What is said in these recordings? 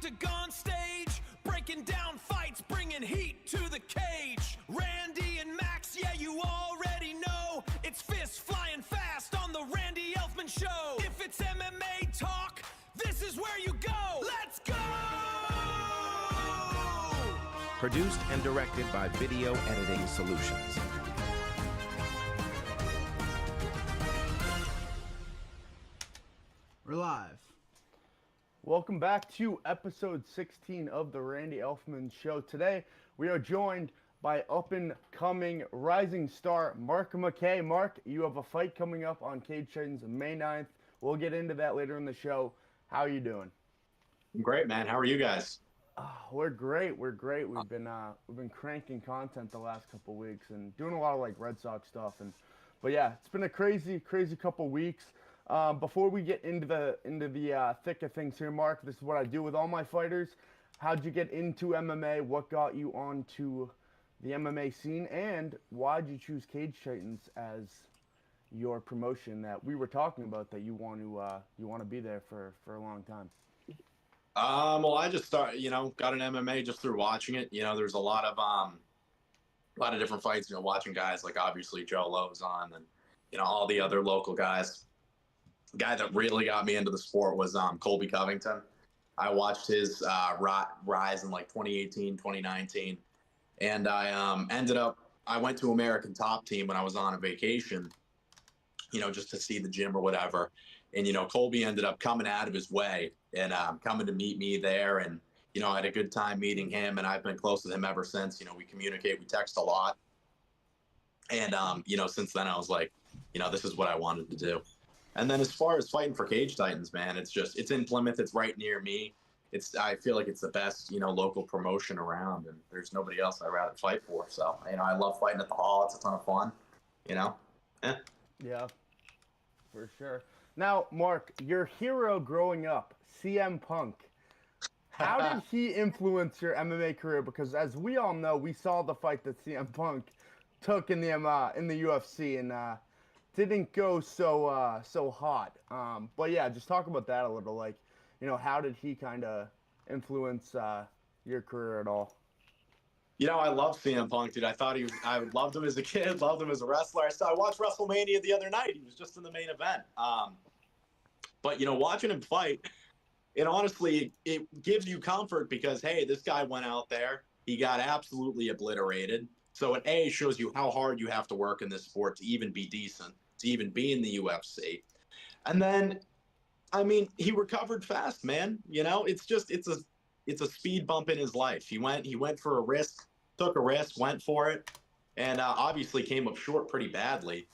octagon stage, breaking down fights, bringing heat to the cage. Randy and Max, yeah, you already know. It's fists flying fast on the Randyelfman show. If it's MMA talk, this is where you go. Let's go! Produced and directed by Video Editing Solutions. We're live. Welcome back to episode 16 of the Randyelfman Show. Today, we are joined by up-and-coming rising star Mark McKay. Mark, you have a fight coming up on Cage Titans May 9th. We'll get into that later in the show. How are you doing? I'm great, man. How are you guys? We're great. We've been cranking content the last couple weeks and doing a lot of like Red Sox stuff. But yeah, it's been a crazy couple weeks. Before we get into the thick of things here, Mark, this is what I do with all my fighters. How'd you get into MMA? What got you onto the MMA scene? And why'd you choose Cage Titans as your promotion that we were talking about that you want to be there for a long time? Well, I just got an MMA just through watching it. There's a lot of different fights. Watching guys like obviously Joe Lowe's on, and all the other local guys. The guy that really got me into the sport was Colby Covington. I watched his rise in like 2018, 2019, and I went to American Top Team when I was on a vacation, just to see the gym or whatever. And, Colby ended up coming out of his way and coming to meet me there. And, I had a good time meeting him, and I've been close with him ever since. We communicate, we text a lot. And, since then I was like, this is what I wanted to do. And then as far as fighting for Cage Titans, man, it's in Plymouth. It's right near me. I feel like it's the best, local promotion around, and there's nobody else I'd rather fight for. So, I love fighting at the hall. It's a ton of fun, Yeah, for sure. Now, Mark, your hero growing up, CM Punk, how did he influence your MMA career? Because as we all know, we saw the fight that CM Punk took in the UFC and didn't go so hot. But yeah, just talk about that a little. Like, how did he kind of influence your career at all? I love CM Punk, dude. I loved him as a kid, loved him as a wrestler. I watched WrestleMania the other night. He was just in the main event. But, watching him fight, it honestly, it gives you comfort because, hey, this guy went out there. He got absolutely obliterated. So it A, shows you how hard you have to work in this sport to even be decent, to even be in the UFC. And then, he recovered fast, man. It's a speed bump in his life. He went for a risk, took a risk, went for it, and obviously came up short pretty badly.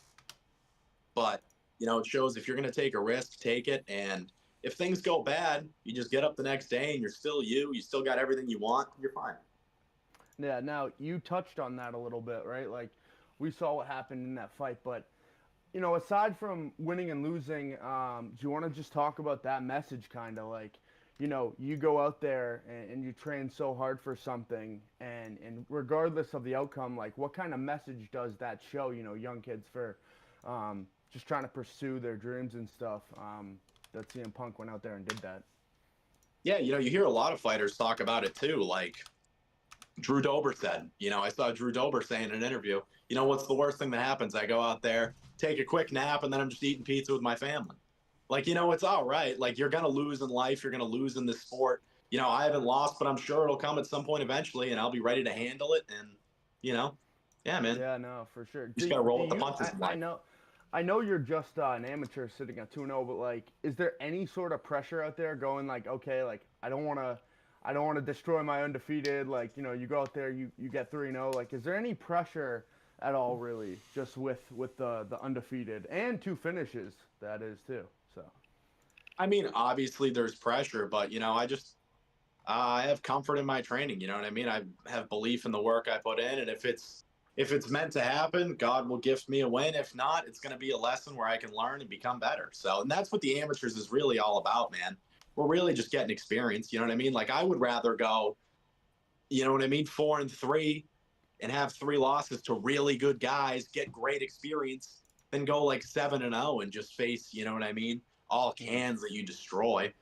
But, it shows if you're going to take a risk, take it. And if things go bad, you just get up the next day and you're still you. You still got everything you want. You're fine. Yeah, now you touched on that a little bit, right? Like, we saw what happened in that fight, but, aside from winning and losing, do you want to just talk about that message kind of like, you go out there and you train so hard for something, and regardless of the outcome, like, what kind of message does that show, young kids for just trying to pursue their dreams and stuff, that CM Punk went out there and did that? Yeah, you hear a lot of fighters talk about it too, like Drew Dober said. I saw Drew Dober say in an interview, what's the worst thing that happens? I go out there, take a quick nap, and then I'm just eating pizza with my family. Like, it's all right. Like, you're going to lose in life. You're going to lose in this sport. I haven't lost, but I'm sure it'll come at some point eventually, and I'll be ready to handle it. And, yeah, man. Yeah, no, for sure. You just got to roll with the punches. I know you're just an amateur sitting at 2-0, but, like, is there any sort of pressure out there going, like, okay, like, I don't want to destroy my undefeated. Like, you go out there, you get 3-0. Like, is there any pressure at all, really, just with the undefeated and 2 finishes, that is, too? So, obviously there's pressure, but, I have comfort in my training. You know what I mean? I have belief in the work I put in, and if it's meant to happen, God will gift me a win. If not, it's going to be a lesson where I can learn and become better. So, and that's what the amateurs is really all about, man. We're really just getting experience. You know what I mean? Like, I would rather go, 4-3 and have 3 losses to really good guys, get great experience, than go like 7-0 and just face, all cans that you destroy.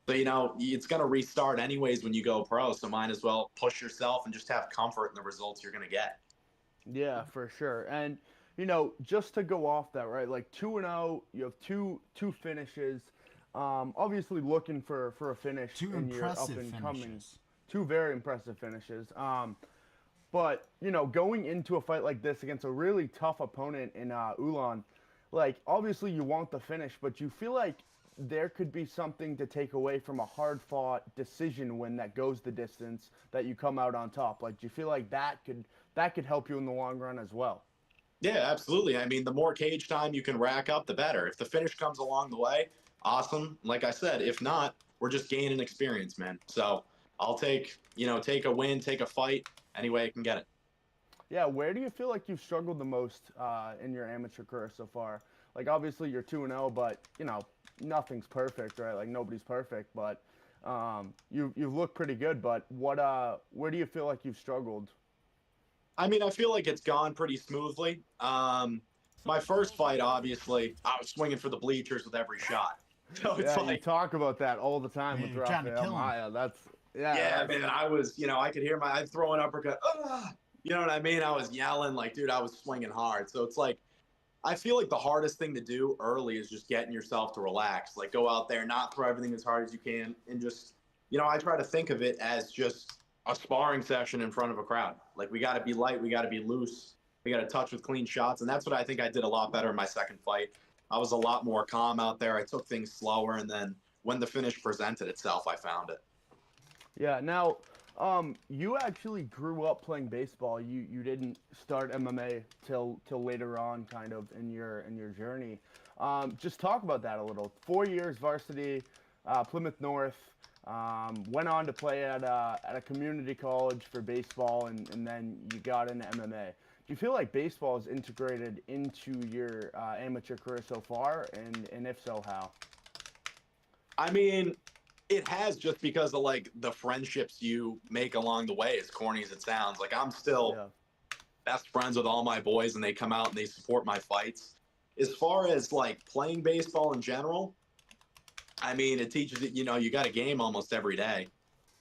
So, you know, it's going to restart anyways when you go pro. So might as well push yourself and just have comfort in the results you're going to get. Yeah, for sure. And you know, just to go off that, right? Like 2-0, you have two finishes. Obviously looking for a finish Two in your up impressive and coming. finishes. Two very impressive finishes. But you know, going into a fight like this against a really tough opponent in Ulan, like obviously you want the finish, but you feel like there could be something to take away from a hard-fought decision win that goes the distance that you come out on top. Like, do you feel like that could help you in the long run as well? Yeah, absolutely. I mean, the more cage time you can rack up, the better. If the finish comes along the way, awesome. Like I said, if not, we're just gaining experience, man. So I'll take a win, take a fight, any way I can get it. Yeah, where do you feel like you've struggled the most in your amateur career so far? Like, obviously you're 2-0, but you know nothing's perfect, right? Like nobody's perfect, but you've looked pretty good. But where do you feel like you've struggled? I mean, I feel like it's gone pretty smoothly. My first fight, obviously, I was swinging for the bleachers with every shot. So it's Yeah, you like, talk about that all the time Yeah, with you're trying to Rafael kill him. Maya. That's yeah, that's- man, I was, I could hear I'd throw an uppercut. You know what I mean? I was yelling, like, dude, I was swinging hard. So it's like, I feel like the hardest thing to do early is just getting yourself to relax. Like, go out there, not throw everything as hard as you can, and just, I try to think of it as just a sparring session in front of a crowd. Like, we got to be light, we got to be loose, we got to touch with clean shots. And that's what I think I did a lot better in my second fight. I was a lot more calm out there. I took things slower. And then when the finish presented itself, I found it. Yeah. Now, you actually grew up playing baseball. You didn't start MMA till later on, kind of in your journey. Just talk about that a little. 4 years varsity, Plymouth North. Went on to play at a community college for baseball, and then you got into MMA. Do you feel like baseball is integrated into your amateur career so far, and if so, how? I mean, it has, just because of like the friendships you make along the way, as corny as it sounds. Like, I'm still Yeah. best friends with all my boys, and they come out and they support my fights. As far as like playing baseball in general, I mean, it teaches it, you got a game almost every day.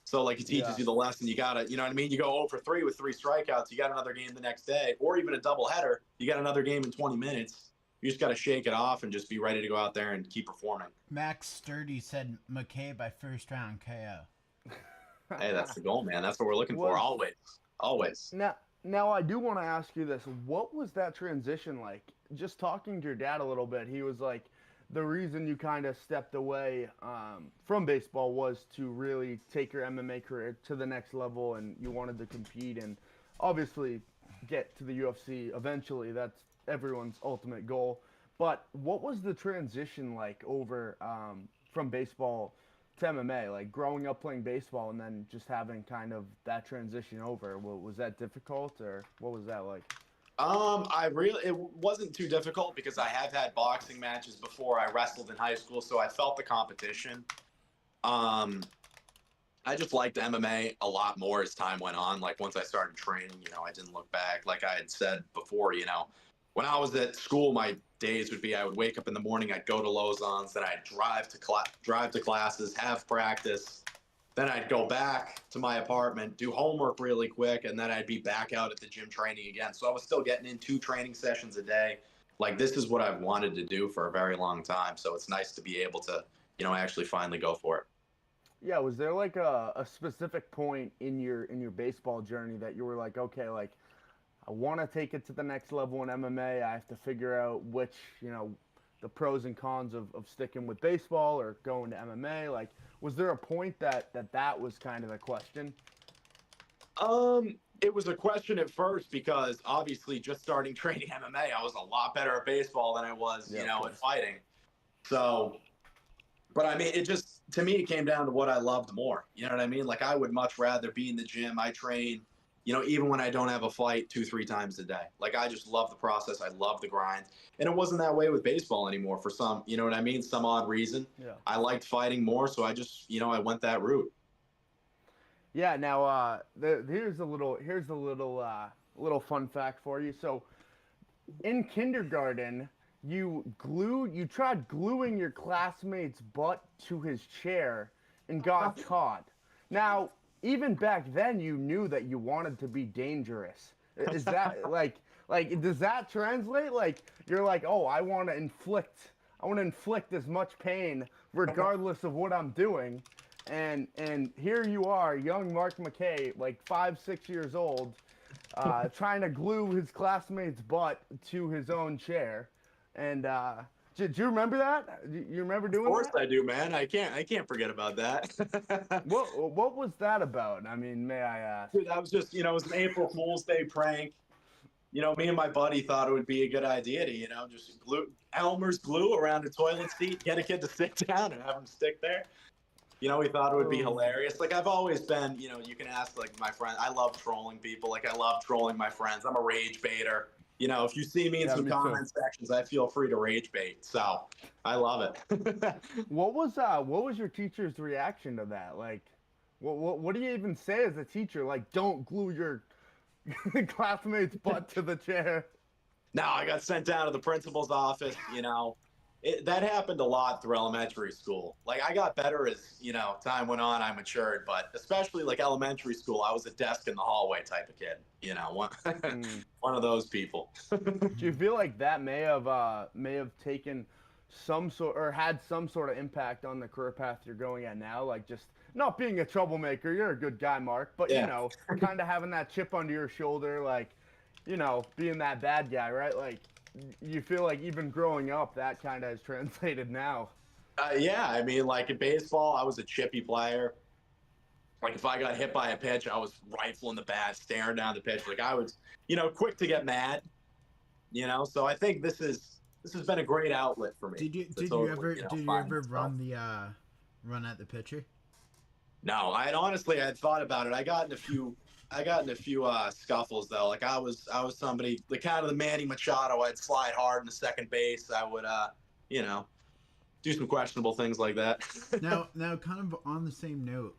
So like, it teaches Yeah. you the lesson. You got to, you know what I mean? You go 0 for 3 with 3 strikeouts, you got another game the next day, or even a doubleheader, you got another game in 20 minutes. You just got to shake it off and just be ready to go out there and keep performing. Max Sturdy said McKay by first round KO. Hey, that's the goal, man. That's what we're looking for. Was- Always. Always. Now I do want to ask you this. What was that transition like? Just talking to your dad a little bit, he was like, the reason you kind of stepped away from baseball was to really take your MMA career to the next level, and you wanted to compete and obviously get to the UFC eventually. That's everyone's ultimate goal. But what was the transition like over from baseball to MMA? Like growing up playing baseball and then just having kind of that transition over. Was that difficult, or what was that like? It wasn't too difficult because I have had boxing matches before. I wrestled in high school, so I felt the competition. I just liked MMA a lot more as time went on. Like, once I started training, I didn't look back. Like I had said before, when I was at school, my days would be, I would wake up in the morning, I'd go to Lozon's, then I'd drive to classes, have practice. Then I'd go back to my apartment, do homework really quick, and then I'd be back out at the gym training again. So I was still getting in 2 training sessions a day. Like, this is what I've wanted to do for a very long time. So it's nice to be able to, actually finally go for it. Yeah, was there like a specific point in your baseball journey that you were like, okay, like I want to take it to the next level in MMA. I have to figure out which, the pros and cons of sticking with baseball or going to MMA. Like, was there a point that was kind of the question? It was a question at first because obviously just starting training MMA, I was a lot better at baseball than I was, Yeah, at fighting. So, but I mean, to me, it came down to what I loved more. You know what I mean? Like, I would much rather be in the gym. I train, even when I don't have a fight 2-3 times a day. Like, I just love the process. I love the grind. And it wasn't that way with baseball anymore for some, you know what I mean? Some odd reason. Yeah. I liked fighting more. So I just, I went that route. Yeah. Now, here's a little fun fact for you. So, in kindergarten, you tried gluing your classmate's butt to his chair, and got caught. Now, even back then, you knew that you wanted to be dangerous. Is that like does that translate? Like you're like, oh, I want to inflict as much pain regardless of what I'm doing, and here you are, young Mark McKay, like 5, 6 years old, trying to glue his classmate's butt to his own chair, and do you remember that? Do you remember doing that? Of course I do, man. I can't forget about that. What was that about? I mean, may I ask? Dude, that was just, it was an April Fool's Day prank. Me and my buddy thought it would be a good idea to, just glue Elmer's glue around a toilet seat, get a kid to sit down and have him stick there. We thought it would be hilarious. Like, I've always been, you can ask, like, my friend. I love trolling people. Like, I love trolling my friends. I'm a rage baiter. If you see me in some comment sections, I feel free to rage bait. So I love it. What was your teacher's reaction to that? Like, what do you even say as a teacher? Like, don't glue your classmate's butt to the chair. No, I got sent down to the principal's office. That happened a lot through elementary school. Like, I got better as, time went on, I matured, but especially like elementary school, I was a desk in the hallway type of kid, one of those people. Do you feel like that may have taken some sort or had some sort of impact on the career path you're going at now? Like, just not being a troublemaker, you're a good guy, Mark, but kind of having that chip under your shoulder, like, being that bad guy, right? Like, you feel like even growing up, that kind of has translated now. Yeah, I mean, like in baseball, I was a chippy player. Like, if I got hit by a pitch, I was rifling the bat, staring down the pitch. Like, I was, quick to get mad. So I think this has been a great outlet for me. Did you ever run at the pitcher? No, I had thought about it. I got in a few scuffles though. Like, I was somebody, like, kind of the Manny Machado. I'd slide hard in the second base. I would do some questionable things like that. now kind of on the same note,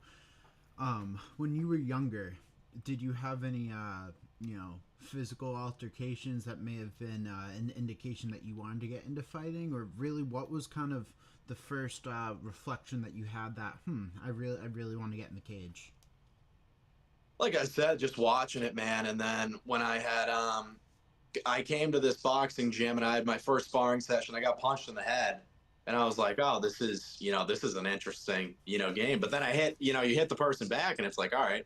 when you were younger, did you have any physical altercations that may have been an indication that you wanted to get into fighting, or really what was kind of the first reflection that you had that I really want to get in the cage? Like I said, just watching it, man. And then when I had I came to this boxing gym and I had my first sparring session, I got punched in the head. And I was like, oh, this is an interesting, game. But then I hit, you hit the person back and it's like, all right,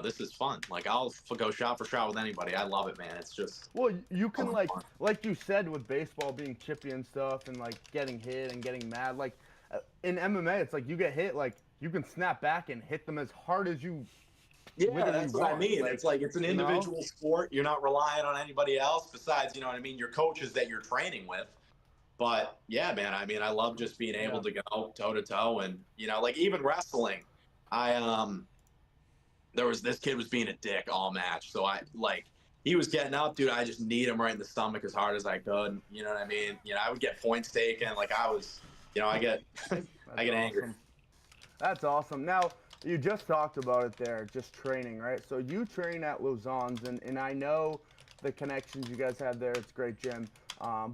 this is fun. Like, I'll go shot for shot with anybody. I love it, man. It's just. Well, you can like you said, with baseball being chippy and stuff and like getting hit and getting mad, like in MMA, it's like you get hit, like you can snap back and hit them as hard as you. Yeah, that's what I mean. It's like, it's an individual sport. You're not relying on anybody else besides, your coaches that you're training with. But yeah, man, I mean, I love just being able to go toe to toe, and like even wrestling, there was this kid was being a dick all match. So he was getting up, dude. I just kneed him right in the stomach as hard as I could. You know what I mean? I would get points taken. Like, I was, I get angry. That's awesome. Now, you just talked about it there, just training, right? So you train at Lausanne's, and I know the connections you guys have there. It's a great gym.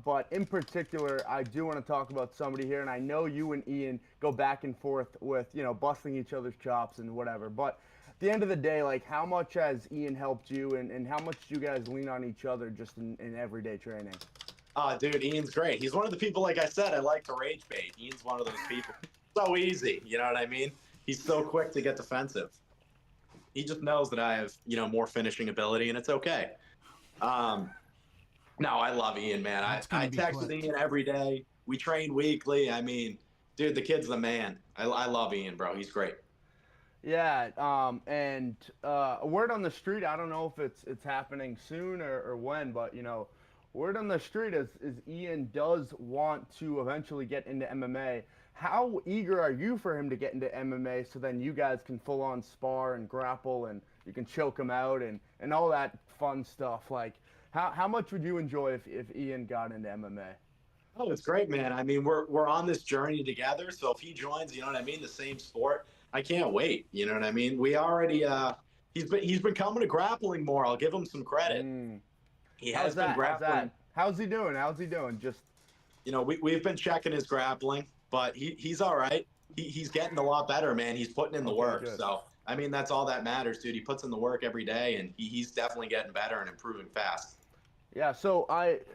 But in particular, I do want to talk about somebody here, and I know you and Ian go back and forth with, busting each other's chops and whatever. But at the end of the day, like, how much has Ian helped you, and how much do you guys lean on each other just in everyday training? Dude, Ian's great. He's one of the people, like I said, I like to rage bait. Ian's one of those people. So easy, you know what I mean? He's so quick to get defensive. He just knows that I have, more finishing ability, and it's okay. No, I love Ian, man. I text with Ian every day. We train weekly. I mean, dude, the kid's the man. I love Ian, bro. He's great. Yeah, and a word on the street, I don't know if it's happening soon or when, but, word on the street is Ian does want to eventually get into MMA. How eager are you for him to get into MMA so then you guys can full-on spar and grapple and you can choke him out and all that fun stuff? Like, how much would you enjoy if Ian got into MMA? Oh, it's great, man. I mean, we're on this journey together, so if he joins, you know what I mean, the same sport, I can't wait. You know what I mean? We already he's been coming to grappling more. I'll give him some credit. He has been grappling. How's he doing? Just we've been checking his grappling. But he's all right. he's getting a lot better, man. He's putting in the Okay, work. good. So, I mean, that's all that matters, dude. He puts in the work every day, and he's definitely getting better and improving fast. Yeah, so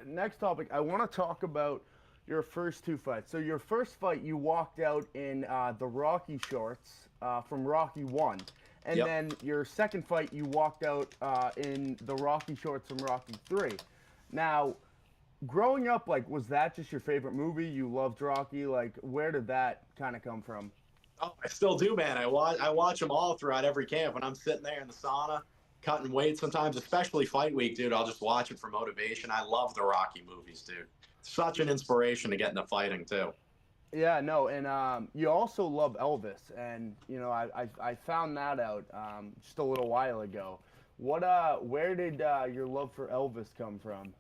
next topic, I want to talk about your first two fights. So your first fight, you walked out in the Rocky shorts from Rocky 1. And Yep. then your second fight, you walked out in the Rocky shorts from Rocky 3. Now, growing up, like, was that just your favorite movie? You loved Rocky? Like, where did that kind of come from? Oh, I still do, man. I watch them all throughout every camp. When I'm sitting there in the sauna, cutting weight sometimes, especially fight week, dude, I'll just watch it for motivation. I love the Rocky movies, dude. Such an inspiration to get into fighting, too. Yeah, no, and you also love Elvis, and you know I found that out just a little while ago. Where did your love for Elvis come from?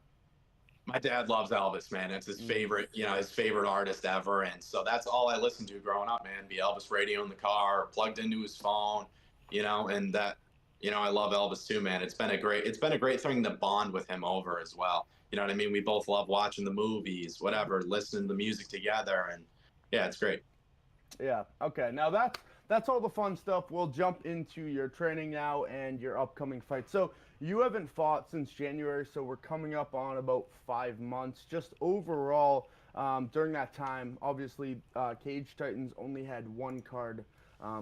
My dad loves Elvis, man. It's his favorite, his favorite artist ever. And so that's all I listened to growing up, man. Be Elvis radio in the car, plugged into his phone, and that, I love Elvis too, man. It's been a great thing to bond with him over as well. You know what I mean? We both love watching the movies, whatever, listening to music together. And yeah, it's great. Yeah. Okay. Now that's all the fun stuff. We'll jump into your training now and your upcoming fight. So you haven't fought since January, so we're coming up on about 5 months. Just overall, during that time, obviously, Cage Titans only had one card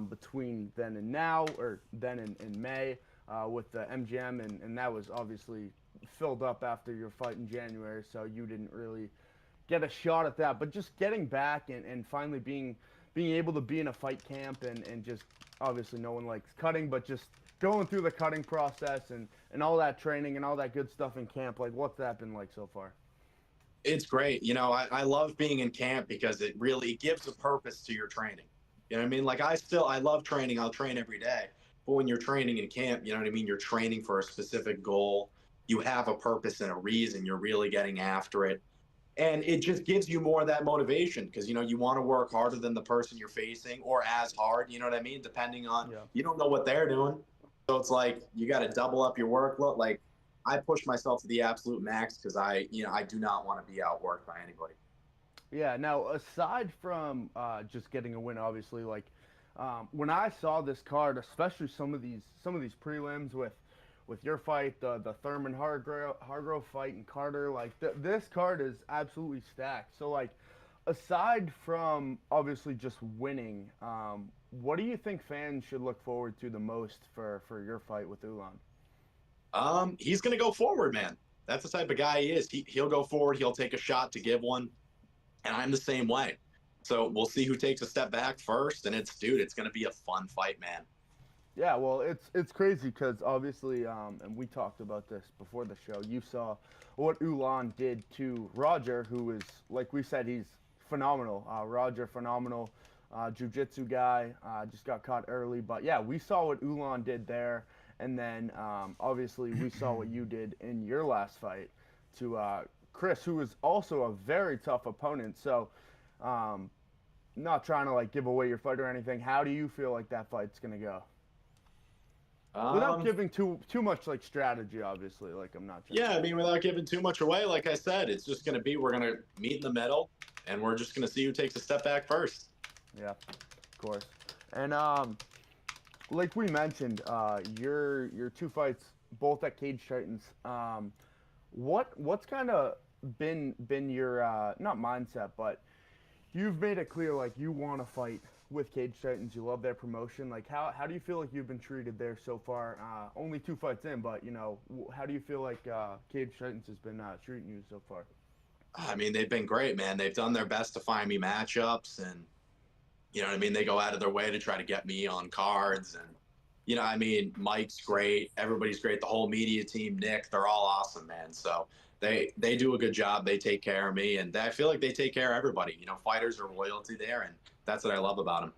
between then and now, or then in May, with the MGM, and that was obviously filled up after your fight in January, so you didn't really get a shot at that. But just getting back and finally being able to be in a fight camp and just obviously no one likes cutting, but just going through the cutting process and all that training and all that good stuff in camp, like what's that been like so far? It's great. I love being in camp because it really gives a purpose to your training. You know what I mean? Like I love training. I'll train every day. But when you're training in camp, you know what I mean? You're training for a specific goal. You have a purpose and a reason. You're really getting after it. And it just gives you more of that motivation because, you want to work harder than the person you're facing or as hard, you know what I mean? Depending on, Yeah. you don't know what they're doing. So it's like you got to double up your workload. Like I push myself to the absolute max because I do not want to be outworked by anybody. Yeah. Now, aside from just getting a win, obviously, like when I saw this card, especially some of these prelims with your fight, the Thurman Hargrove fight and Carter, like this card is absolutely stacked. So like, aside from obviously just winning, what do you think fans should look forward to the most for your fight with Ulan? He's gonna go forward, man. That's the type of guy he is. He'll go forward. He'll take a shot to give one, and I'm the same way. So we'll see who takes a step back first. And it's gonna be a fun fight, man. Yeah, well, it's crazy because obviously, and we talked about this before the show. You saw what Ulan did to Roger, who is, like we said, he's phenomenal. Roger, phenomenal, jiu-jitsu guy. Just got caught early, but yeah, we saw what Ulan did there, and then obviously we saw what you did in your last fight to Chris, who is also a very tough opponent. So, not trying to like give away your fight or anything. How do you feel like that fight's gonna go? Without giving too much like strategy, obviously. Like I'm not. Yeah, I mean, without giving too much away, like I said, it's just gonna be we're gonna meet in the middle, and we're just gonna see who takes a step back first. Yeah, of course. And like we mentioned, your two fights, both at Cage Titans. What's kind of been your not mindset, but you've made it clear like you want to fight with Cage Titans. You love their promotion. Like how do you feel like you've been treated there so far? Only two fights in, but how do you feel like Cage Titans has been treating you so far? I mean, they've been great, man. They've done their best to find me matchups, and you know what I mean. They go out of their way to try to get me on cards, and I mean, Mike's great. Everybody's great. The whole media team, Nick, they're all awesome, man. So they do a good job. They take care of me, and I feel like they take care of everybody. Fighters are loyalty there, and that's what I love about them.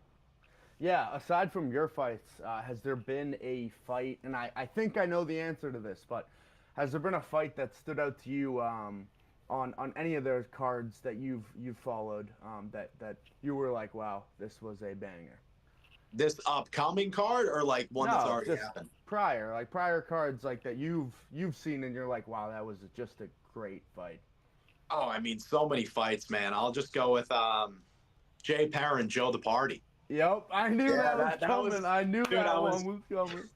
Yeah, aside from your fights, has there been a fight, and I think I know the answer to this, but has there been a fight that stood out to you on any of their cards that you've followed that you were like, wow, this was a banger? This upcoming card or like one that's already just happened? prior cards like that you've seen and you're like, wow, that was just a great fight. Oh, I mean, so many fights, man. I'll just go with Jay Perrin, Joe the Party. Yep, I knew Yeah, that was that coming. was- I knew dude, that I one was- was coming.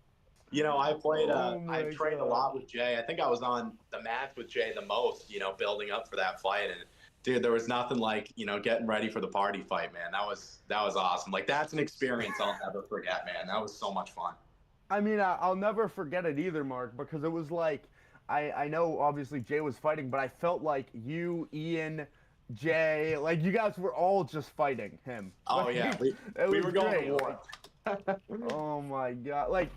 You know, I played. Oh I my trained a God. lot with Jay. I think I was on the match with Jay the most. You know, building up for that fight, and dude, there was nothing like getting ready for the party fight, man. That was awesome. Like that's an experience I'll never forget, man. That was so much fun. I mean, I'll never forget it either, Mark, because it was like, I know obviously Jay was fighting, but I felt like you, Ian, Jay, like you guys were all just fighting him. Oh Like, yeah, we was were going great. to war. Oh my God! Like,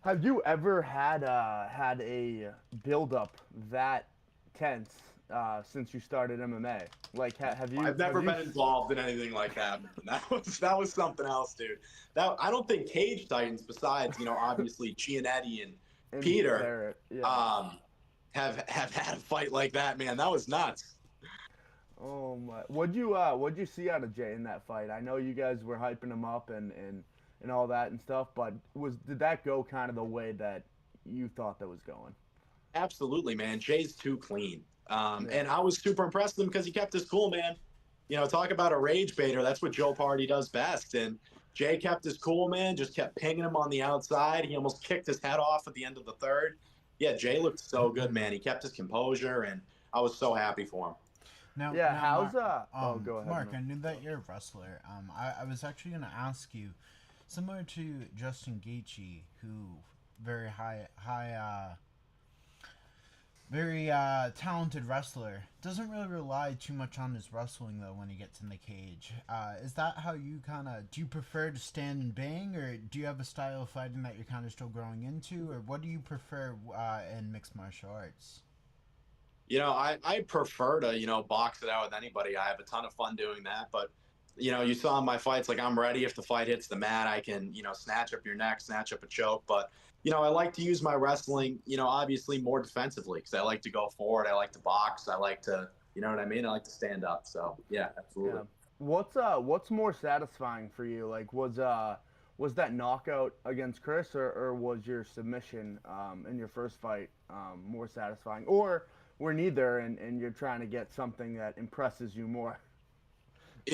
have you ever had a build up that tense since you started MMA? Like, have you? I've never have you- been involved in anything like that, man. That was something else, dude. I don't think Cage Titans, besides obviously Giannetti and Peter, Barrett, yeah. have had a fight like that, man. That was nuts. Oh my! What'd you see out of Jay in that fight? I know you guys were hyping him up and all that and stuff, but did that go kind of the way that you thought that was going? Absolutely, man. Jay's too clean. And I was super impressed with him because he kept his cool, man. Talk about a rage baiter. That's what Joe Party does best. And Jay kept his cool, man. Just kept pinging him on the outside. He almost kicked his head off at the end of the third. Yeah, Jay looked so good, man. He kept his composure, and I was so happy for him. Now, how's Mark, oh, go ahead, Mark, Mark. I knew that you're a wrestler. I was actually going to ask you, similar to Justin Gaethje, who very very talented wrestler, doesn't really rely too much on his wrestling though when he gets in the cage. Is that how you do you prefer to stand and bang, or do you have a style of fighting that you're kind of still growing into, or what do you prefer in mixed martial arts? I prefer to, box it out with anybody. I have a ton of fun doing that. But, you saw in my fights, like I'm ready. If the fight hits the mat, I can, snatch up your neck, snatch up a choke. But, I like to use my wrestling, obviously more defensively because I like to go forward. I like to box. I like to, you know what I mean? I like to stand up. So, yeah, absolutely. Yeah. What's more satisfying for you? Like, was that knockout against Chris, or was your submission in your first fight more satisfying? Or we're neither, and you're trying to get something that impresses you more?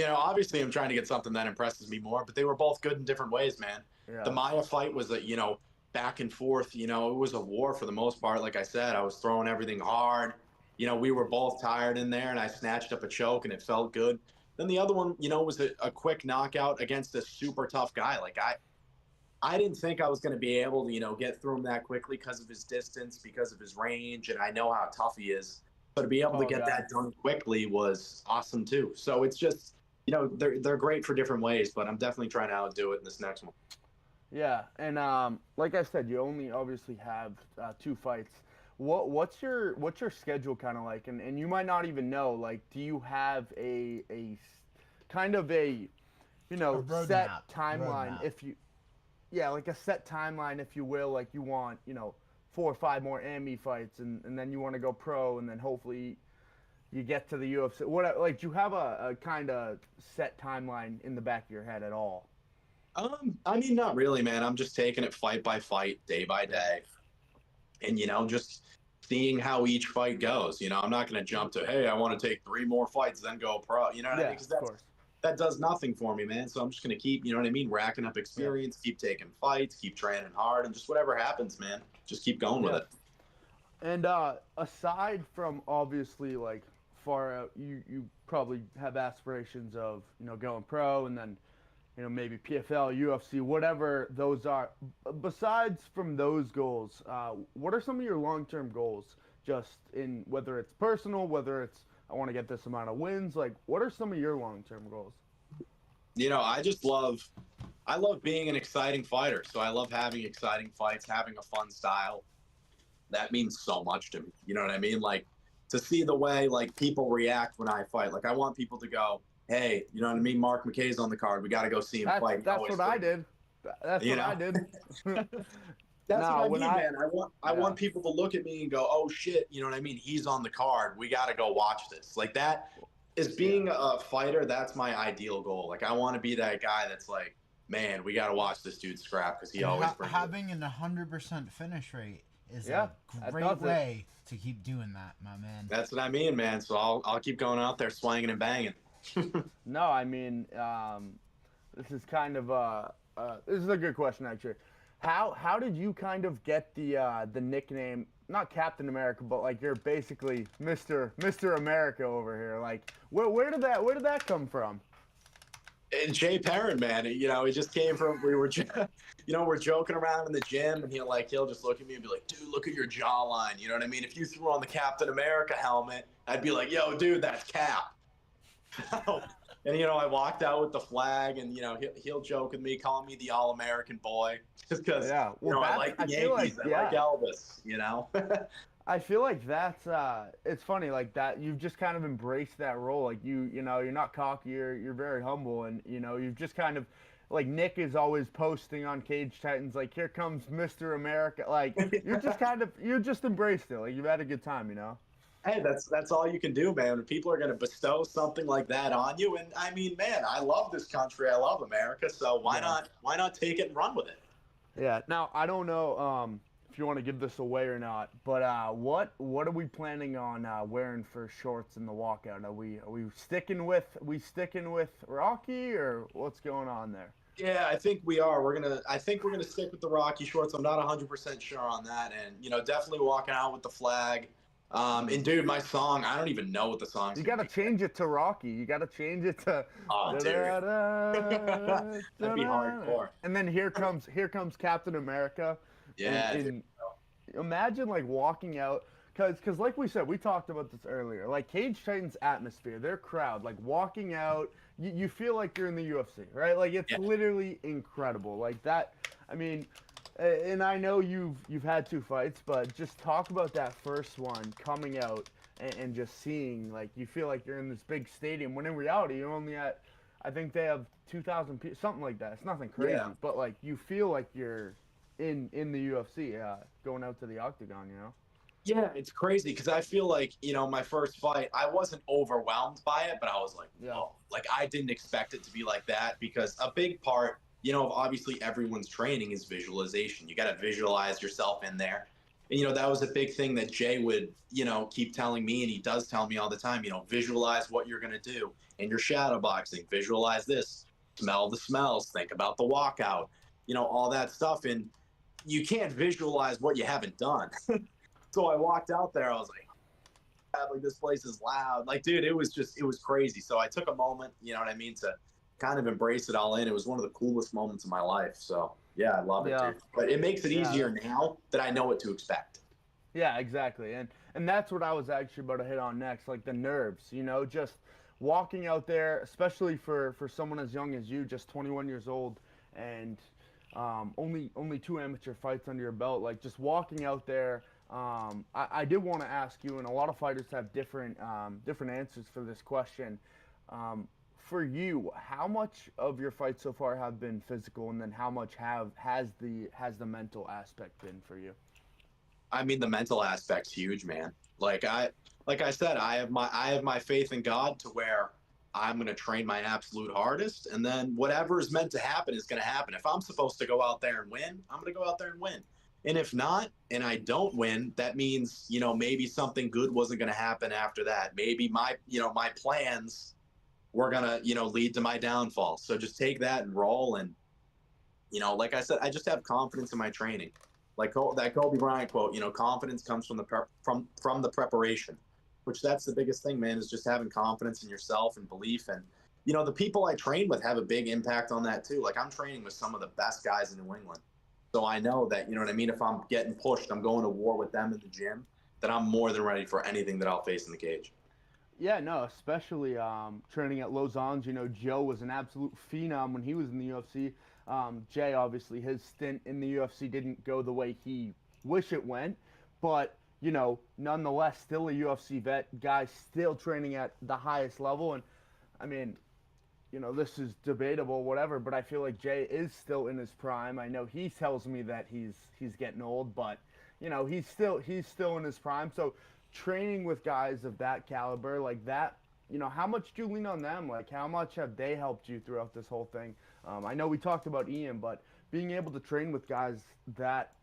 Obviously I'm trying to get something that impresses me more, but they were both good in different ways, man. Yeah. The Maya fight was back and forth. It was a war for the most part. Like I said, I was throwing everything hard. We were both tired in there, and I snatched up a choke, and it felt good. Then the other one, was a quick knockout against a super tough guy. Like I didn't think I was going to be able to, get through him that quickly because of his distance, because of his range, and I know how tough he is. So to be able to get that done quickly was awesome too. So it's just, they're great for different ways, but I'm definitely trying to outdo it in this next one. Yeah, and like I said, you only obviously have 2 fights. What's your schedule kind of like? And you might not even know. Like, do you have a kind of a set timeline? Like a set timeline, if you will. Like you want 4 or 5 more AMI fights, and then you want to go pro, and then hopefully you get to the UFC. Like, do you have a kind of set timeline in the back of your head at all? I mean, not really, man. I'm just taking it fight by fight, day by day, and just seeing how each fight goes. I'm not going to jump to, hey, I want to take 3 more fights, then go pro. You know what I mean? Because that does nothing for me, man. So I'm just going to keep, racking up experience, keep taking fights, keep training hard, and just whatever happens, man, just keep going with it. And aside from obviously like far out, you probably have aspirations of going pro, and then maybe PFL, UFC, whatever those are. Besides from those goals, what are some of your long-term goals? Just in whether it's personal, whether it's I want to get this amount of wins. Like, what are some of your long-term goals? I love being an exciting fighter. So I love having exciting fights, having a fun style. That means so much to me. You know what I mean? Like, to see the way like people react when I fight. Like, I want people to go, hey, you know what I mean? Mark McKay's on the card. We got to go see him fight. That's what I did. That's what I did. That's what I mean, man. I want people to look at me and go, oh, shit, you know what I mean? He's on the card. We got to go watch this. Like, that is being a fighter. That's my ideal goal. Like, I want to be that guy that's like, man, we got to watch this dude scrap because he always brings having an 100% finish rate is a great way to keep doing that, my man. That's what I mean, man. So I'll keep going out there swinging and banging. No, I mean, this is kind of this is a good question actually. How did you kind of get the nickname, not Captain America, but like you're basically Mr. America over here? Like where did that come from? And Jay Perrin, man, he just came from. We're joking around in the gym, and he'll just look at me and be like, "Dude, look at your jawline." You know what I mean? If you threw on the Captain America helmet, I'd be like, "Yo, dude, that's Cap." And I walked out with the flag, and he'll joke with me, calling me the All-American boy, just because Yeah, well, I like the Yankees, I like Elvis. I feel like that's it's funny like that you've just kind of embraced that role. Like you're not cocky, you're very humble, and you've just kind of like Nick is always posting on Cage Titans like, here comes Mr. America. Like you're just embraced it. Like you've had a good time. Hey, that's all you can do, man. When people are going to bestow something like that on you, and I mean, man, I love this country, I love America, so why not take it and run with it? Yeah. Now I don't know if you want to give this away or not, but what are we planning on wearing for shorts in the walkout? Are we sticking with Rocky, or what's going on there? Yeah, I think we are. I think we're gonna stick with the Rocky shorts. I'm not 100% sure on that, and definitely walking out with the flag. And dude, my song, I don't even know what the song's. You gotta change it to Rocky. You gotta change it to. Oh, dude. That'd be hardcore. And then here comes Captain America. Yeah. And imagine like walking out, cause like we said, we talked about this earlier. Like Cage Titans atmosphere, their crowd, like walking out, you feel like you're in the UFC, right? Like it's literally incredible. Like that. I mean. And I know you've had 2 fights, but just talk about that first one coming out and just seeing, like, you feel like you're in this big stadium when in reality you're only at, I think they have 2,000 people, something like that. It's nothing crazy, but like you feel like you're in the UFC, going out to the octagon, Yeah, it's crazy because I feel like my first fight, I wasn't overwhelmed by it, but I was like, whoa, like I didn't expect it to be like that, because a big part. Obviously everyone's training is visualization. You got to visualize yourself in there. And, that was a big thing that Jay would, keep telling me, and he does tell me all the time, visualize what you're going to do in your shadow boxing, visualize this, smell the smells, think about the walkout, all that stuff. And you can't visualize what you haven't done. So I walked out there, I was like, this place is loud. Like, dude, it was crazy. So I took a moment, to kind of embrace it all in. It was one of the coolest moments of my life. So yeah, I love it, dude. But it makes it easier now that I know what to expect. Yeah, exactly. And that's what I was actually about to hit on next, like the nerves, just walking out there, especially for someone as young as you, just 21 years old, and only 2 amateur fights under your belt, like just walking out there. I did want to ask you, and a lot of fighters have different answers for this question. For you, how much of your fights so far have been physical, and then how much has the mental aspect been for you? I mean, the mental aspect's huge, man. Like I said, I have my faith in God to where I'm going to train my absolute hardest, and then whatever is meant to happen is going to happen. If I'm supposed to go out there and win, I'm going to go out there and win. And if not, and I don't win, that means, maybe something good wasn't going to happen after that. Maybe my plans were going to, lead to my downfall. So just take that and roll. And, like I said, I just have confidence in my training. Like that Kobe Bryant quote, confidence comes from the preparation, which that's the biggest thing, man, is just having confidence in yourself and belief. And, the people I train with have a big impact on that too. Like I'm training with some of the best guys in New England. So I know that, if I'm getting pushed, I'm going to war with them in the gym, that I'm more than ready for anything that I'll face in the cage. Yeah, no, especially training at Lausanne's. Joe was an absolute phenom when he was in the UFC. Jay, obviously, his stint in the UFC didn't go the way he wished it went, but, nonetheless, still a UFC vet, guy still training at the highest level. And, I mean, this is debatable, whatever, but I feel like Jay is still in his prime. I know he tells me that he's getting old, but, he's still in his prime. So, training with guys of that caliber, like that, how much do you lean on them? Like, how much have they helped you throughout this whole thing? I know we talked about Ian, but being able to train with guys that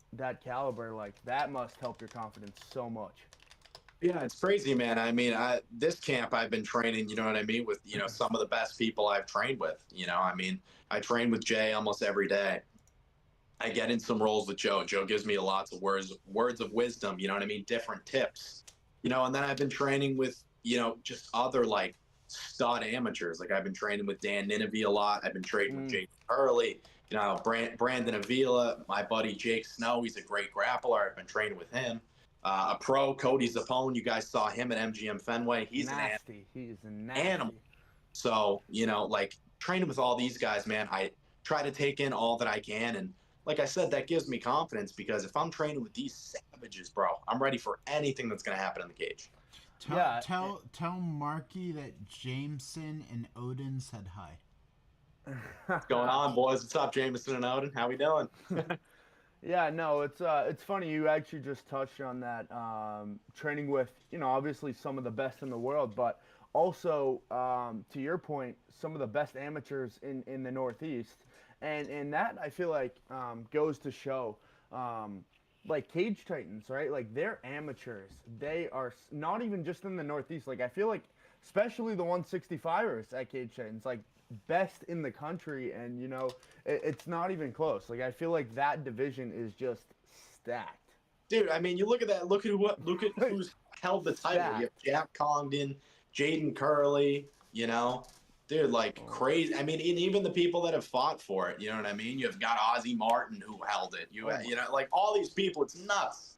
caliber, like, that must help your confidence so much. Yeah, it's crazy, man. I mean, this camp I've been training, you know what I mean, with, some of the best people I've trained with. I mean, I train with Jay almost every day. I get in some roles with Joe. Joe gives me lots of words of wisdom, you know what I mean, different tips. And then I've been training with, just other like stud amateurs. Like I've been training with Dan Nineveh a lot. I've been training with Jake Hurley, Brandon Avila, my buddy Jake Snow. He's a great grappler. I've been training with him. A pro, Cody Zappone. You guys saw him at MGM Fenway. He's nasty. He's a nasty animal. So, like training with all these guys, man, I try to take in all that I can. And like I said, that gives me confidence because if I'm training with these savages, bro, I'm ready for anything that's going to happen in the cage. Tell Marky that Jameson and Odin said hi. What's going on, boys? What's up, Jameson and Odin? How we doing? Yeah, no, it's funny. You actually just touched on that. Training with, obviously some of the best in the world, but also, to your point, some of the best amateurs in the Northeast. And that, I feel like, goes to show, like Cage Titans, right? Like, they're amateurs. They are not even just in the Northeast. Like, I feel like, especially the 165ers at Cage Titans, like, best in the country, and it's not even close. Like I feel like that division is just stacked. Dude, I mean, you look at that. Look at who's held the title. You have Jack Congdon, Jaden Curley. Dude, like crazy. I mean, and even the people that have fought for it. You know what I mean? You've got Ozzie Martin who held it. Like all these people. It's nuts.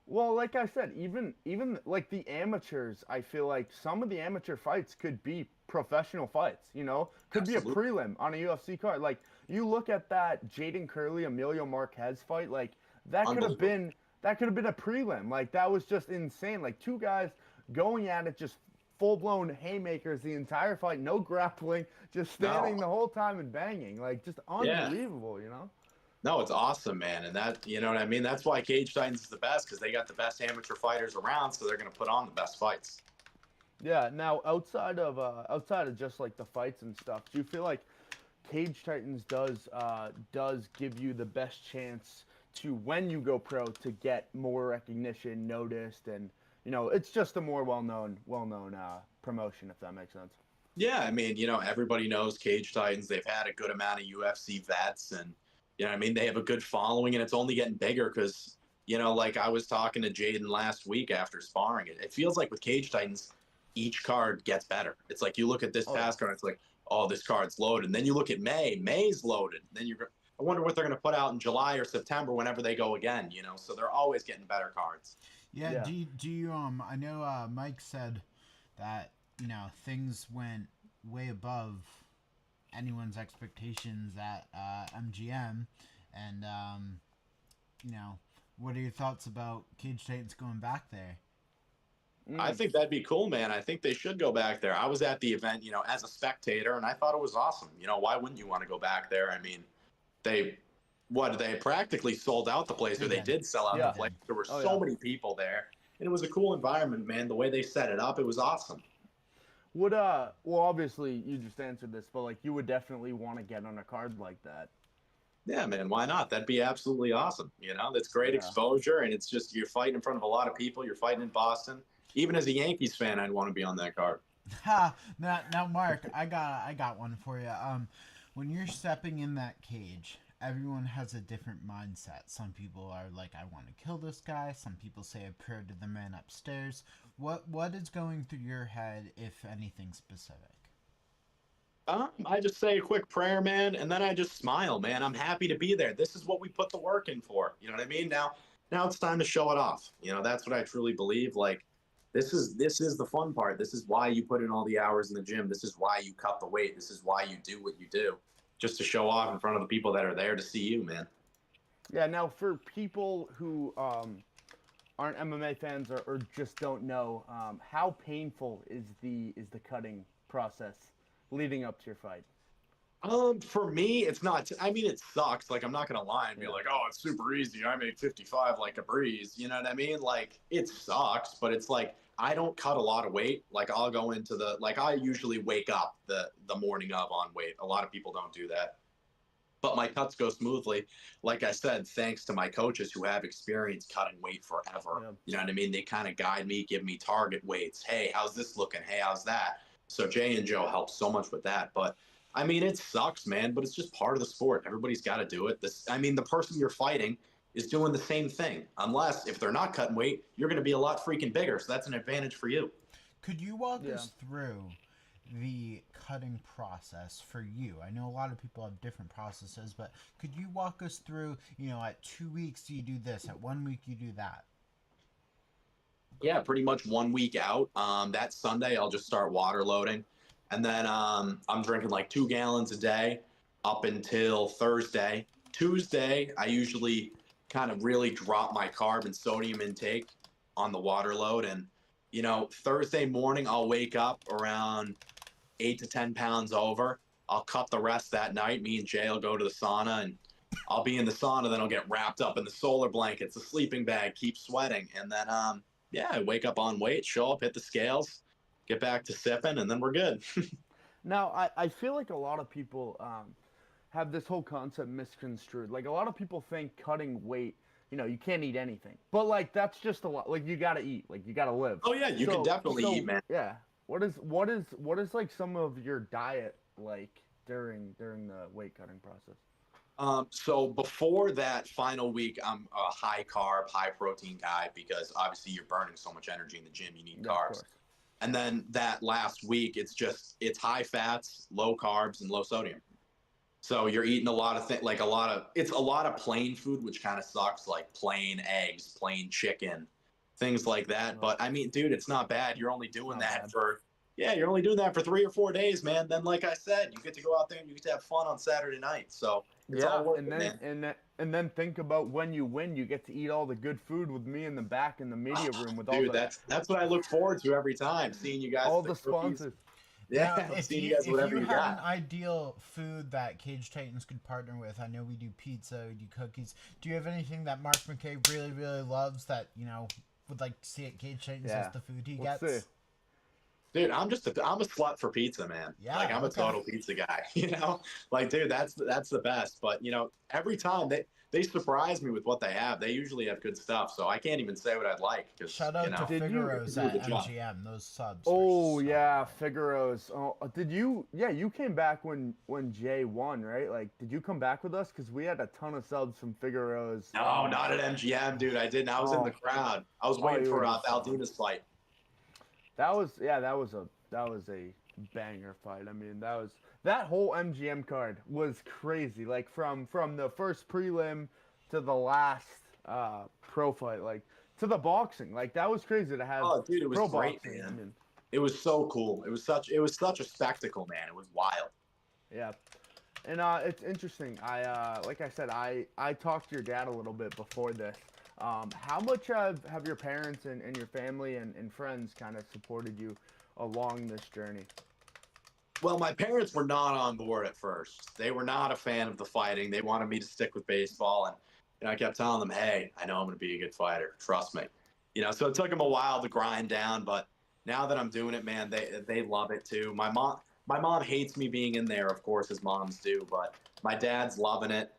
Well, like I said, even like the amateurs, I feel like some of the amateur fights could be professional fights, could Absolutely. be a prelim on a UFC card. Like you look at that Jaden Curley Emilio Marquez fight, like that could have been a prelim. Like that was just insane. Like two guys going at it, just full-blown haymakers the entire fight, no grappling, just standing the whole time and banging. Like just unbelievable, No, it's awesome, man. And that, you know what I mean? That's why Cage Titans is the best, because they got the best amateur fighters around, so they're going to put on the best fights. Yeah. Now, outside of just like the fights and stuff, do you feel like Cage Titans does give you the best chance to, when you go pro, to get more recognition, noticed, and it's just a more well-known promotion, if that makes sense? Yeah, I mean, everybody knows Cage Titans. They've had a good amount of UFC vets, and I mean, they have a good following, and it's only getting bigger because, like I was talking to Jaden last week after sparring, it feels like with Cage Titans, each card gets better. It's like you look at this past card, it's like, oh, this card's loaded. And then you look at May's loaded. Then I wonder what they're going to put out in July or September whenever they go again, so they're always getting better cards. Yeah. Do you I know Mike said that, things went way above anyone's expectations at MGM, and what are your thoughts about Cage Titans going back there? I think that'd be cool, man. I think they should go back there. I was at the event, as a spectator, and I thought it was awesome. Why wouldn't you want to go back there? I mean, they practically sold out the place, or they did sell out the place. There were so many people there, and it was a cool environment, man. The way they set it up, it was awesome. Well, obviously you just answered this, but like you would definitely want to get on a card like that. Yeah, man, why not? That'd be absolutely awesome. That's great exposure, and it's just you're fighting in front of a lot of people. You're fighting in Boston. Even as a Yankees fan, I'd want to be on that card. Now, Mark, I got one for you. When you're stepping in that cage, everyone has a different mindset. Some people are like, I want to kill this guy. Some people say a prayer to the man upstairs. What is going through your head, if anything specific? I just say a quick prayer, man, and then I just smile, man. I'm happy to be there. This is what we put the work in for. You know what I mean? Now it's time to show it off. That's what I truly believe. Like, this is the fun part. This is why you put in all the hours in the gym. This is why you cut the weight. This is why you do what you do, just to show off in front of the people that are there to see you, man. Yeah. Now, for people who aren't MMA fans or just don't know, how painful is the cutting process leading up to your fight? For me, it's not. I mean, it sucks. Like, I'm not gonna lie and be like, "Oh, it's super easy. I made 55 like a breeze." You know what I mean? Like, it sucks, but it's like I don't cut a lot of weight. Like, I'll go into I usually wake up the morning of on weight. A lot of people don't do that. but my cuts go smoothly. Like I said, thanks to my coaches who have experience cutting weight forever. Yeah. You know what I mean? They kind of guide me, give me target weights. Hey, how's this looking? Hey, how's that? So Jay and Joe help so much with that. But I mean, it sucks, man, but it's just part of the sport. Everybody's got to do it. I mean, the person you're fighting is doing the same thing. Unless if they're not cutting weight, you're going to be a lot freaking bigger. So that's an advantage for you. Could you walk us through the cutting process for you? I know a lot of people have different processes, but could you walk us through, at 2 weeks you do this, at 1 week you do that? Yeah, pretty much 1 week out. That Sunday, I'll just start water loading. And then I'm drinking like 2 gallons a day up until Thursday. Tuesday, I usually kind of really drop my carb and sodium intake on the water load. And, Thursday morning, I'll wake up around 8 to 10 pounds over. I'll cut the rest that night. Me and Jay will go to the sauna, and I'll be in the sauna. Then I'll get wrapped up in the solar blankets, the sleeping bag, keep sweating. And then, I wake up on weight, show up, hit the scales, get back to sipping, and then we're good. Now, I feel like a lot of people have this whole concept misconstrued. Like, a lot of people think cutting weight, you can't eat anything. But, like, that's just a lot. Like, you got to eat. Like, you got to live. Oh, yeah, you can definitely eat, man. Yeah. What is like some of your diet like during the weight cutting process? So before that final week, I'm a high carb, high protein guy because obviously you're burning so much energy in the gym. You need carbs. And then that last week, it's high fats, low carbs, and low sodium. So you're eating a lot of things, like it's a lot of plain food, which kind of sucks, like plain eggs, plain chicken, things like that. But I mean, dude, it's not bad. You're only doing that for 3 or 4 days, man. Then, like I said, you get to go out there and you get to have fun on Saturday night. So it's all worth it, and then think about when you win, you get to eat all the good food with me in the back in the media room with all the that's what I look forward to every time, seeing you guys. All the sponsors. Yeah, now, if seeing you, you guys whatever if you you had got. an ideal food that Cage Titans could partner with, I know we do pizza, we do cookies. Do you have anything that Mark McKay really, really loves that would like to see at Cage Titans as the food he gets? See. Dude, I'm a slut for pizza, man. Yeah, like I'm a total pizza guy. Like, dude, that's the best. But every time they surprise me with what they have. They usually have good stuff, so I can't even say what I'd like. Shout out to Figaro's at MGM. Those subs. Oh yeah, Figaro's. Oh, did you? Yeah, you came back when Jay won, right? Like, did you come back with us? Because we had a ton of subs from Figaro's. No, not at MGM, dude. I didn't. I was in the crowd. I was waiting for Valdina's fight. That was a banger fight. I mean, that whole MGM card was crazy. Like from the first prelim to the last pro fight, like to the boxing. Like that was crazy to have. Oh, dude, it was pro great, boxing. man. I mean, it was so cool. It was such a spectacle, man. It was wild. Yeah. And it's interesting. Like I said, I talked to your dad a little bit before this. How much have your parents and your family and friends kind of supported you along this journey? Well, my parents were not on board at first. They were not a fan of the fighting. They wanted me to stick with baseball. And I kept telling them, hey, I know I'm going to be a good fighter. Trust me. So it took them a while to grind down. But now that I'm doing it, man, they love it too. My mom hates me being in there, of course, as moms do. But my dad's loving it.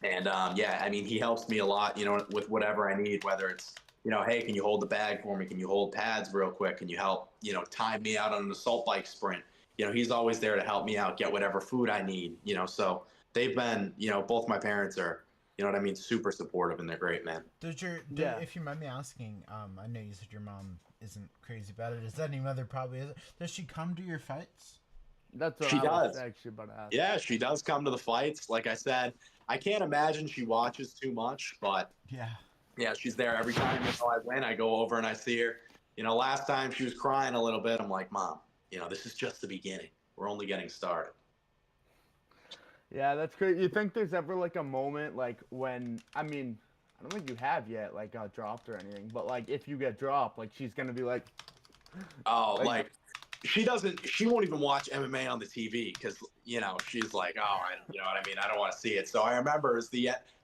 And, I mean, he helps me a lot, with whatever I need, whether it's, hey, can you hold the bag for me? Can you hold pads real quick? Can you help, time me out on an assault bike sprint? He's always there to help me out, get whatever food I need, so they've been, both my parents are, super supportive, and they're great, man. If you mind me asking, I know you said your mom isn't crazy about it. Is any mother probably is? Does she come to your fights? That's what she I does. was actually about to ask. Yeah, she does come to the fights. Like I said, I can't imagine she watches too much, but yeah, she's there every time I win. I go over and I see her. Last time she was crying a little bit. I'm like, Mom, this is just the beginning. We're only getting started. Yeah, that's great. You think there's ever like a moment like when, I mean, I don't think you have yet like got dropped or anything, but like if you get dropped, like she's gonna be like, oh, like she won't even watch MMA on the TV because she's like, oh, you know what I mean, I don't want to see it. So I remember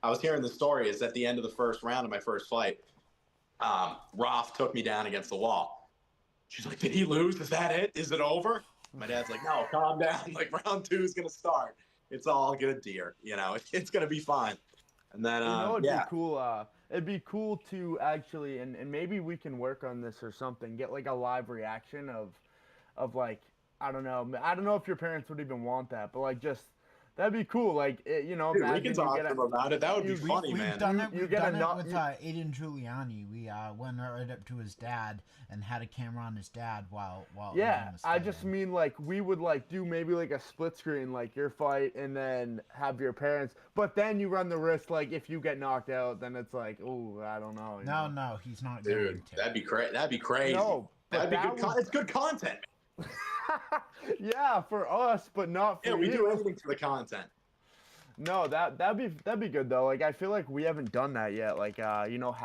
I was hearing the story is at the end of the first round of my first fight, Roth took me down against the wall. She's like, did he lose? Is that it? Is it over? My dad's like, no, calm down. Like round 2 is gonna start. it's all good, dear. You know, it's gonna be fine. And then, It'd yeah, be cool. It'd be cool to actually, and maybe we can work on this or something. Get like a live reaction of like, I don't know. I don't know if your parents would even want that, but like just that'd be cool. Like, you know, dude, we imagine can you talk get to them about it. That would be you- funny, We've man. done it. You We've get a done it nut- with you- Aiden Giuliani. We went right up to his dad and had a camera on his dad while Yeah, Aiden was I just fighting. mean like we would like do maybe like a split screen, like your fight, and then have your parents. But then you run the risk, like if you get knocked out, then it's like, oh, I don't know. you know? No, he's not going Dude, to. that'd be crazy. That'd be crazy. No, but that'd be that good. would- It's good content. Yeah, for us, but not for Yeah, we you. do anything for the content. No, that'd be good though. Like I feel like we haven't done that yet. Like you know,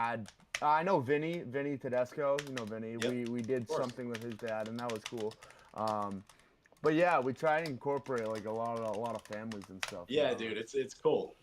I know Vinny Tedesco. You know Vinny. Yep, We did course. something with his dad, and that was cool. But yeah, we try and incorporate like a lot of families and stuff. Yeah, dude, it's cool.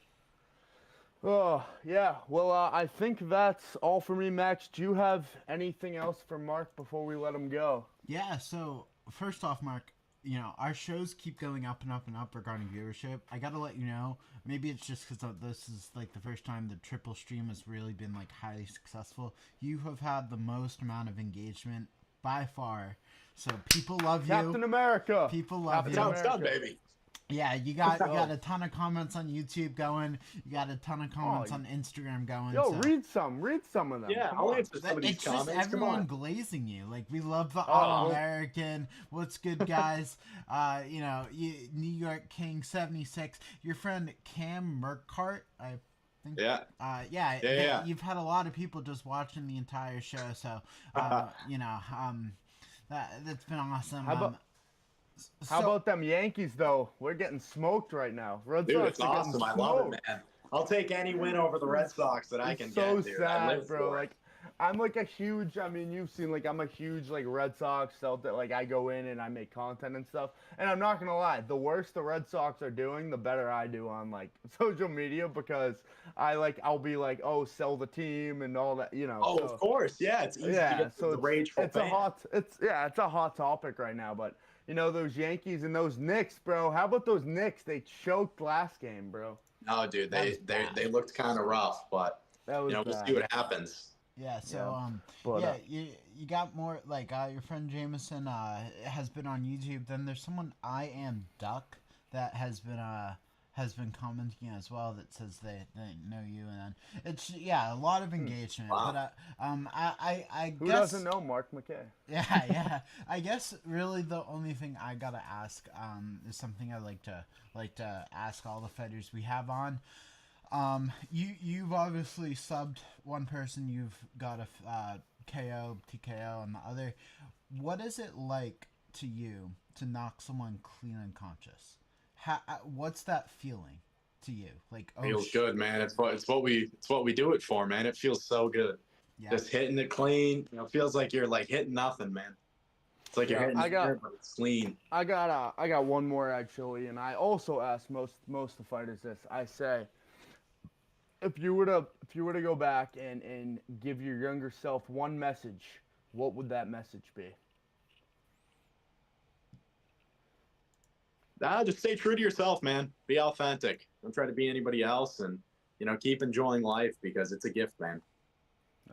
Oh yeah. Well, I think that's all for me, Max. Do you have anything else for Mark before we let him go? Yeah, so first off, Mark, you know, our shows keep going up and up and up regarding viewership. I gotta let you know, maybe it's just because this is like the first time the triple stream has really been like highly successful. You have had the most amount of engagement by far. So people love you. Captain America. People love That's you. how it's done, baby. Yeah, you got a ton of comments on YouTube going. You got a ton of comments on Instagram going. Yo, so. read some of them. Yeah, Come I'll on. answer some of these It's just comments. Come everyone on. glazing you. Like, we love the Oh. All-American. What's good, guys? You know, New York King 76. Your friend Cam Mercart, I think. Yeah. Yeah. You've had a lot of people just watching the entire show. So, you know, that's been awesome. How about them Yankees though? We're getting smoked right now. Red Dude, Sox it's are getting awesome. I love smoked. it, man. I'll take any win over the Red Sox that I It's can so get, dude. I sad, live bro. for it. Like, I'm like a huge. I mean, you've seen like I'm a huge like Red Sox Celtic. Like I go in and I make content and stuff. And I'm not gonna lie, the worse the Red Sox are doing, the better I do on like social media because I'll be like, oh, sell the team and all that, you know. Oh, so, of course. Yeah, it's easy to yeah. get So the rageful it's fan. it's a hot topic right now. But you know those Yankees and those Knicks, bro. How about those Knicks? They choked last game, bro. No, dude, That was they bad. looked kind of rough, but That was we'll bad. see what happens. Yeah, so Yeah. But, yeah, you got more like your friend Jameson has been on YouTube. Then there's someone I am Duck that has been commenting as well that says they know you, and then it's a lot of engagement. Wow. But I Who guess doesn't know Mark McKay? yeah. I guess really the only thing I gotta ask is something I like to ask all the fighters we have on. You've obviously subbed one person. You've got a KO, TKO on the other. What is it like to you to knock someone clean unconscious? What's that feeling to you? Like, Feels good, man. It's what we do it for, man. It feels so good. Yeah. Just hitting it clean. You know, feels like you're like hitting nothing, man. It's like you're Yeah, hitting I got- it, but it's clean. I got one more actually, and I also ask most of the fighters this. I say, if you were to go back and give your younger self one message, what would that message be? Just stay true to yourself, man. Be authentic. Don't try to be anybody else, and keep enjoying life because it's a gift, man.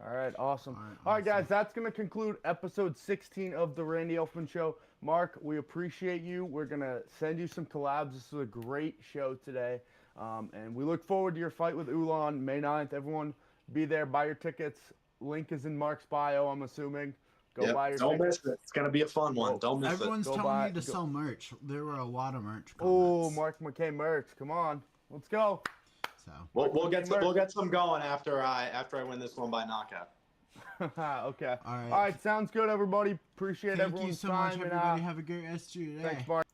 All right, awesome. All right, All right, guys, awesome. that's going to conclude episode 16 of the Randy Elfman Show. Mark, we appreciate you. We're going to send you some collabs. This was a great show today. And we look forward to your fight with Ulan May 9th. Everyone be there. Buy your tickets. Link is in Mark's bio, I'm assuming. Go Yep, buy your don't tickets. miss it. It's gonna be a fun one. Oh, Don't miss Everyone's Go telling buy- you to go- sell merch. There were a lot of merch Oh, comments. Mark McKay merch. Come on. Let's go. So it. We'll get Merch. we'll get some going after I win this one by knockout. Okay. All right. All right, sounds good, everybody. Appreciate thank you everyone's so time. much, and, everybody. Have a great rest of your day. thanks, Mark.